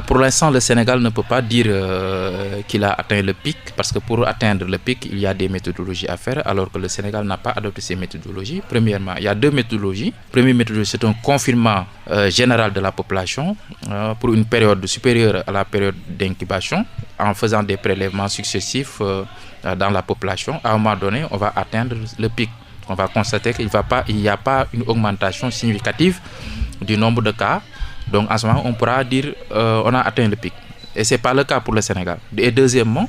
Pour l'instant, le Sénégal ne peut pas dire qu'il a atteint le pic, parce que pour atteindre le pic, il y a des méthodologies à faire, alors que le Sénégal n'a pas adopté ces méthodologies. Premièrement, il y a deux méthodologies. Première méthodologie, c'est un confinement général de la population pour une période supérieure à la période d'incubation, en faisant des prélèvements successifs dans la population. À un moment donné, on va atteindre le pic. On va constater qu'il n'y a pas une augmentation significative du nombre de cas. Donc en ce moment, on pourra dire on a atteint le pic. Et ce n'est pas le cas pour le Sénégal. Et deuxièmement,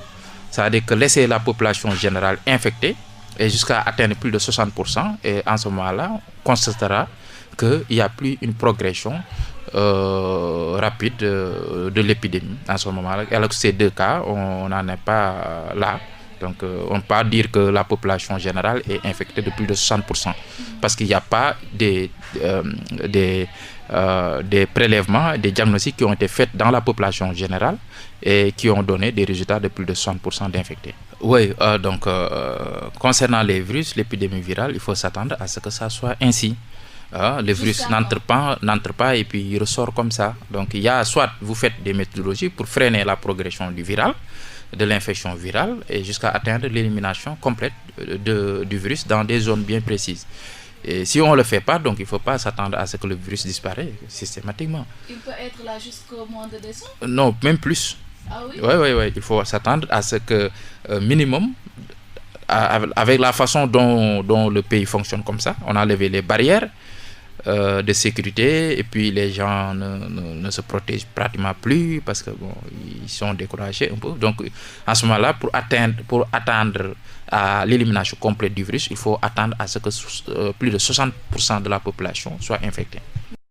ça veut dire que laisser la population générale infectée et jusqu'à atteindre plus de 60%. Et en ce moment-là, on constatera qu'il n'y a plus une progression rapide de l'épidémie en ce moment-là. Alors que ces deux cas, on n'en est pas là. Donc on ne peut pas dire que la population générale est infectée de plus de 60%. Parce qu'il n'y a pas des prélèvements, des diagnostics qui ont été faits dans la population générale et qui ont donné des résultats de plus de 60% d'infectés. Oui, donc concernant les virus, l'épidémie virale, il faut s'attendre à ce que ça soit ainsi. Le virus n'entre pas et puis il ressort comme ça. Donc il y a soit vous faites des méthodologies pour freiner la progression du viral, de l'infection virale et jusqu'à atteindre l'élimination complète du virus dans des zones bien précises. Et si on ne le fait pas, donc il ne faut pas s'attendre à ce que le virus disparaisse systématiquement. Il peut être là jusqu'au mois de décembre? Non, même plus. Ah oui? Oui. Il faut s'attendre à ce que minimum, avec la façon dont le pays fonctionne comme ça, on a levé les barrières de sécurité et puis les gens ne se protègent pratiquement plus parce que ils sont découragés un peu. Donc en ce moment-là, pour attendre à l'élimination complète du virus, il faut attendre à ce que plus de 60% de la population soit infectée.